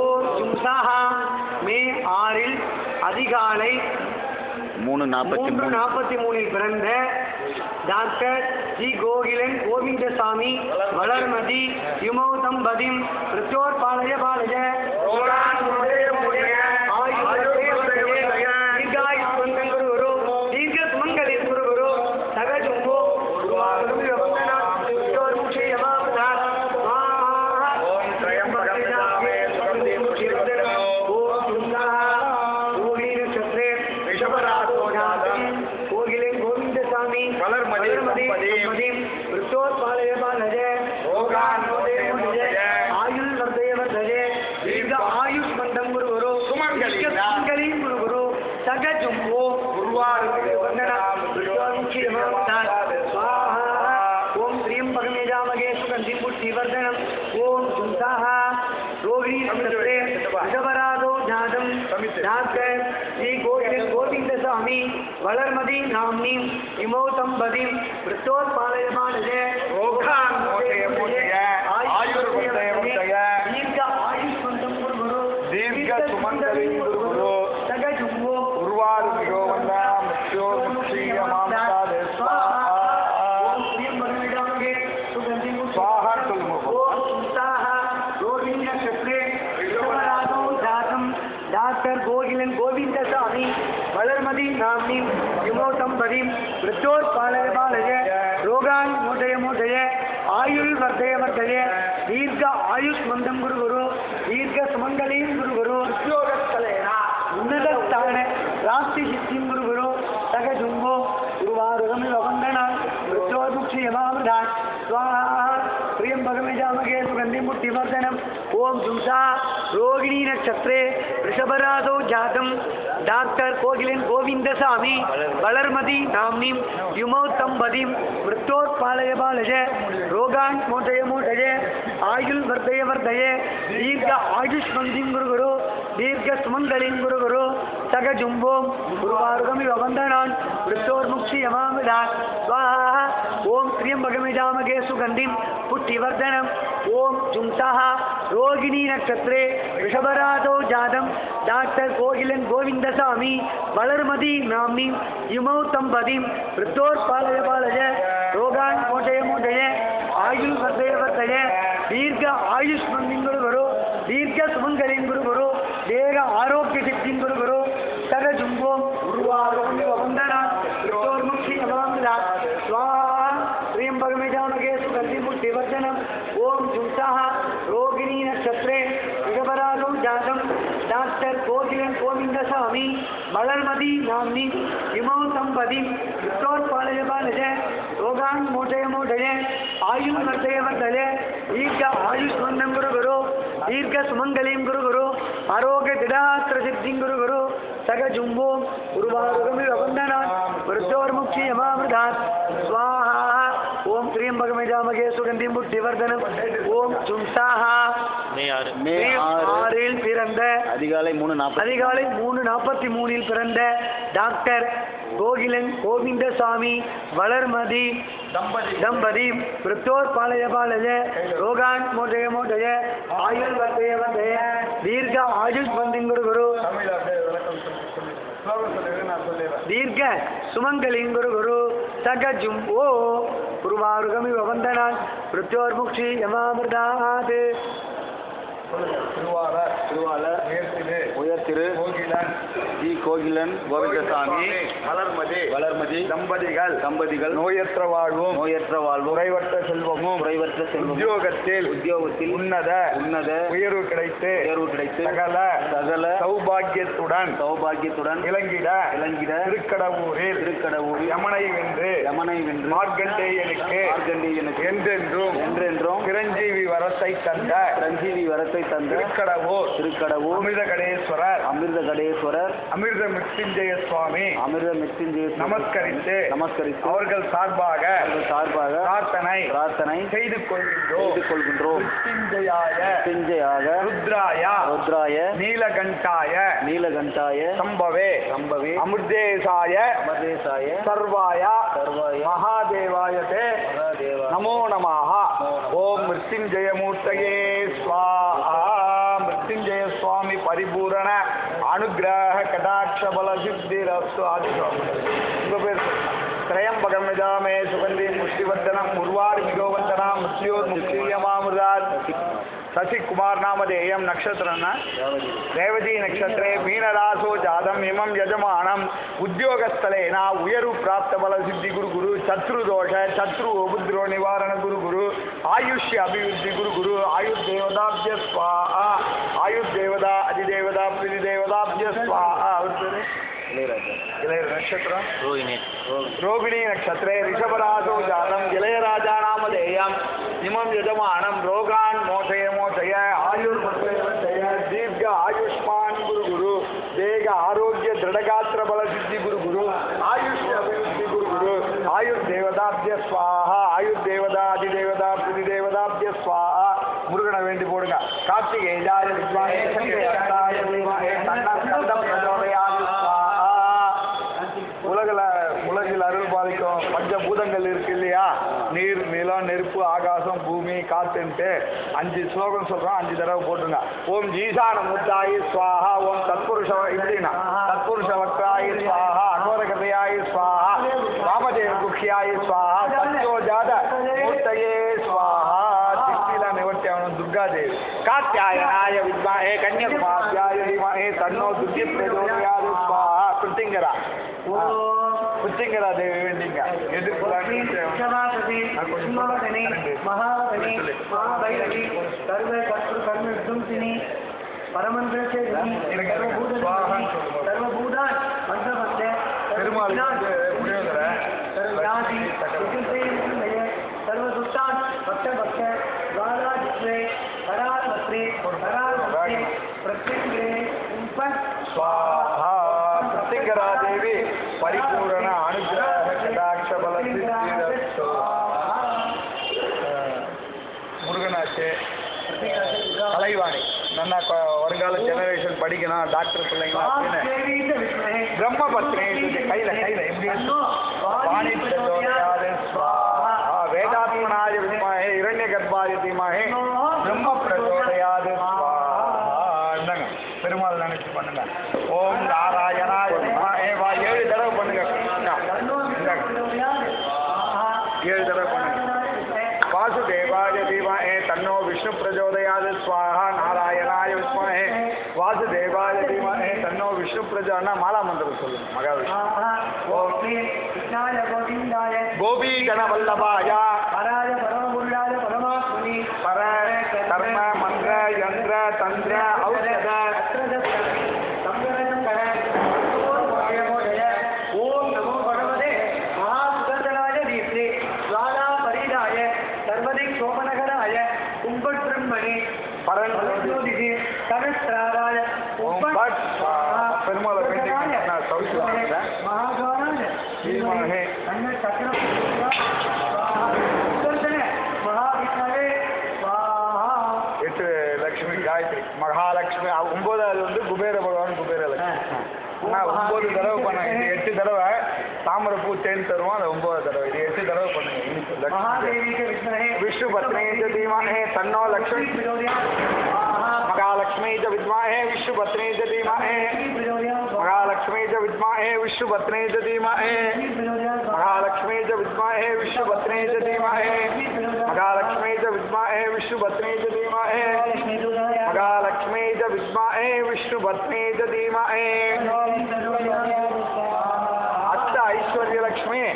ஓம் ஜும்சாஹா மே 6 அதிகாலை 3:43 பிறந்த doctor G Kokilan Govindasamy Valarmathi யுமௌ தம்பதிம் பிரச்சோர்பாலய பாலய वलर्मदी नाम्नी इमौ तंबदिं प्रचोत्पालयमानय रोगान् मोचय आयुर्वर्धय दीर्घ आयुष्मन्तं गुरुगुरु दीर्घ सुमङ्गलीं गुरुगुरु सगजुम्बो उर्वारुयो वन्दा मृत्योर्मुक्षीयमांसादे स्वाहा ओम श्रीं भगवते सुगन्धिं स्वाहा ओम स्वाहा रोहिणी नक्षत्रे ऋषभराजो जातं डॉक्टर गोगिलन गोविंदसामी वलर्मदी नाम्नी युमौ तंबदिं प्रचोत्पालय बालय रोगान् मोचय आयुर्वर्धय वर्धय दीर्घ आयुष्मन्तं गुरुगुरु दीर्घ सुमङ्गलीं गुरुगुरु उद्योगस्थलेन उन्नतस्थान प्राप्तिसिद्धिं गुरुगुरु सगजुम्बो गुरुवारुगमिव वन्दनान् मृत्योर्मुक्षीयमामृतान् स्वाहा प्रियं भगवजामगे सुगन्धिं पुष्टिवर्धनम् ओम जुंसा रोहिणी नक्षत्रे ऋषभराजो जातं डॉक्टर कोगिलन गोविंदसामी वलर्मदी नाम्नी युमौ तंबदिं मृत्योत्पालय बालय रोगान् मोचय आयुर्वर्धय वर्धय दीर्घ आयुष्मन्तिं गुरुगुरु दीर्घ सुमङ्गलीं गुरुगुरु सगजुम्बो गुरुवारुगमिव वन्दनान् मृत्योर्मुक्षीयमामृतान् स्वाहा ओम श्रीं भगवजामगे सुगन्धिं पुष्टिवर्धनम् ओम जुंसाः रोहिणी नक्षत्रे ऋषभराजो जातं डॉक्टर कोगिलन गोविंदसामी वलर्मदी नाम्नी युमौ तंबदिं प्रचोत्पालय बालय रोगान् मोचय आयुर्वर्धय वर्धय दीर्घ आयुष्मन्तिं गुरुगुरु दीर्घ सुमङ्गलीं गुरुगुरु देह आरोग्य सिद्धिं गुरुगुरु सगजुम्बो गुरुवारुगमिव वन्दनान् मृत्योर्मुक्षीयमामृतान् स्वाहा श्रीं भगवजामगे सुगन्धिं पुष्टिवर्धनम् ओम जुंसाः रोहिणी नक्षत्रे ऋषभराजो जातं डॉक्टर कोगिलन गोविंदसामी वलर्मदी नाम्नी इमौ तंबदिं प्रचोत्पालय बालय रोगान् मोचय आयुर्वर्धय वर्धय दीर्घ आयुष्मन्तं गुरुगुरु दीर्घ सुमङ्गलीं गुरुगुरु आरोग्य दिडात्र सिद्धिं गुरुगुरु सगजुम्बो गुरुवारुगमिव वन्दनान् मृत्योर्मुक्षीयमामृतान् स्वाहा ओम श्रीं भगवजामगे सुगन्धिं पुष्टिवर्धनम् ओम जुंसाः மே 6 பிறந்த அதிகாலை 3:43 பிறந்த டாக்டர் கோகிலன் கோவிந்தசாமி வளர்மதி தம்பதி பிரச்சோத்பாலய பாலய ரோகான் मोचय आयुर्वर्धय वर्धय दीर्घ आयुष्मन्तिं गुरुगुरु दीर्घ सुमङ्गलीं गुरुगुरु सगजुम्बो गुरुवारुगमिव वन्दनान् मृत्योर्मुक्षीयमामृतात् திருவாளர் உயர் திரு ஜி கோகிலன் கோவிந்தசாமி வளர்மதி தம்பதிகள் நோயற்ற வாழ்வும் குறைவற்ற செல்வமும் உத்தியோகத்தில் உன்னத உயர்வு கிடைத்து சகல சௌபாகியத்துடன் இலங்கிட திருக்கடவூரில் யமனை வென்று மார்க்கண்டேயனுக்கு என்றென்றும் சிரஞ்சீவி வரத்தை தந்த திருக்கடவூர் அமிர்த கடேஸ்வரர் அமிர்த மிருத்யுஞ்சய சுவாமி நமஸ்கரித்து அவர்கள் சார்பாக பிரார்த்தனை செய்து கொள்கின்றோம் மிருத்யுஞ்சயாய ருத்ராய நீலகண்டாய சம்பவே அமிர்தேசாய சர்வாய மகாதேவாய நமோ நமः ஓம் மிருத்யுஞ்சய மூர்த்தயே स्वाहा। அனுகிரக கடாட்ச பல சித்தி ரஸ்து ஆதி உங்க பேர் திரையம்பகம் விதாமே சுகந்தி முஷ்டிவர்தனம் உருவார் மிகோவந்தனா முத்தியோர் முக்தியமாமுதாத் சசிகுமார் நாமதேயம் நக்ஷத்திரம்னா ரேவதி நக்ஷத்திரே மீனராசோ ஜாதம் இமம் யஜமானம் உத்தியோகஸ்தலேனா உயர்வு பிராப்த பல சித்தி குரு குரு சத்ரு தோஷ சத்ரு உபத்ரோ நிவாரண குரு குரு ஆயுஷ்ய அபிவிருத்தி குரு குரு ஆயுர் தேவதாபிய ஸ்வாஹா ஆயுர் தேவதா அதிதேவதா பிரி தேவதாபிய ஸ்வாஹா அவர் பேரு இளைய நட்சத்திரம் ரோகிணி நட்சத்திரே ரிஷபராசோ ஜாதம் இளையராஜா நாமதேயம் இமம் யஜமானம் ரோகான் மோசய மோசய ஆயுர் மோசய தீர்க்க ஆயுஷ்மான் குரு குரு தேக ஆரோக்கிய திருடகாத்திர பல சித்தி குரு குரு ஆயுஷ்ய அபிவிருத்தி குரு குரு ஆயுர் தேவதாபிய ஸ்வாஹா ஆயுர் தேவதா அதிதேவதா பிரி தேவதாபிய ஸ்வாஹா முருகனை வேண்டி போடுங்க கார்த்திகேயாய வித்வாயே சங்கராய தீமஹே தன்னஸ்கந்தம் பிரச்சோதயாத் ஸ்வாஹா உலகில் அருள் பாலிக்கும் பஞ்சபூதங்கள் இருக்கு இல்லையா நீர் நிலம் நெருப்பு ஆகாசம் பூமி காத்துன்ட்டு 5 ஸ்லோகம் சொல்றோம் 5 தடவை போட்டுங்க ஓம் ஜீசான முத்தாயி ஸ்வாஹா ஓம் தத்புருஷ இப்படின்னா தத்புருஷ வக்ராயி ஸ்வாஹா அகோரகதையாயி ஸ்வாஹா வாமதேவ குக்கியாயி ஸ்வாஹா சத்யோஜாத மூர்த்தயே ஸ்வாஹா திக்தில நிவர்த்தியாவனம் துர்காதேவி காத்யாயனாய வித்மஹே கன்யகுமார்யாய தீமஹே தன்னோ துர்கி பிரச்சோதயாத் ஸ்வாஹா பிருத்திங்கரா புத்திங்கரா தேவி வேண்டிங்க பிரத்யங்கரா தேவி பரிபூரண அனுகிரக கடாட்ச பல முருகனாச்சு கலைவாணி நல்லா வருங்கால ஜெனரேஷன் படிக்கணும் டாக்டர் பிள்ளைங்களா அப்படின்னு பிரம்மபத்னி கையில எப்படி வாணி பிரச்சோதயாத் ஸ்வாஹா வேதாத்மனாய வித்மஹே இரண்ய கர்ப்பாய தீமஹே பிரம்ம பிரச்சோதயாத் ஸ்வாஹா பெருமாள் நினைச்சு பண்ணுங்க ஓம் நாராயணாய வித்மஹே 7 தடவை பண்ணுங்க 7 தடவை பண்ணுங்க வாசுதேவாய தீமஹே தன்னோ விஷ்ணு பிரச்சோதயாத் ஸ்வாஹா நாராயணாய வித்மஹே வாசுதேவாய தீமஹே தன்னோ விஷ்ணு பிரச்சோதனா மாலா மந்திரம் சொல்லுங்க மகாவிஷ்ணு ஓம் கோபி கணவல்லபாய பராய பரமபுருஷாய பரமாத்மனி பர கர்ம மந்திர யந்திர தந்திர ஔஷத ஓம் நமோ பகவதே மகாசுகந்தராய தீப்தி ஸ்வாதா பரிதாய சர்வதிக் சோமநகராய கும்பட் பிரம்மணி பரன் ஜோதிஷி சகஸ்ராராய உம்பட் பெருமாளை வேண்டி நான் சௌக்கியமாக மகாகாராய தீமஹே அன்ன சக்கர மகாவிஷ்ணவே ஸ்வாஹா 8 லட்சுமி காயத்ரி மகாலட்சுமி 9வது வந்து குபேர பகவான் குபேர லட்சுமி ஆனால் 9 தடவை பண்ணாங்க இது 8 தடவை தாமரைப்பூ தேன் தருவோம் அது 9வது தடவை இது 8 தடவை பண்ணுங்க விஷ்ணு பத்னி தீமஹே தன்னோ லக்ஷ்மி மகாலட்சுமி வித்மஹே விஷ்ணு பத்னி தீமஹே மகாலட்சுமி வித்மஹே விஷ்ணு பத்னி தீமஹே மகாலட்சுமி வித்மஹே விஷ்ணு பத்னி தீமஹே மகாலட்சுமி வித்மஹே விஷ்ணு பத்னி தீமஹே மகாலட்சுமி வித்மஹே விஷ்ணு பத்னி தீமஹே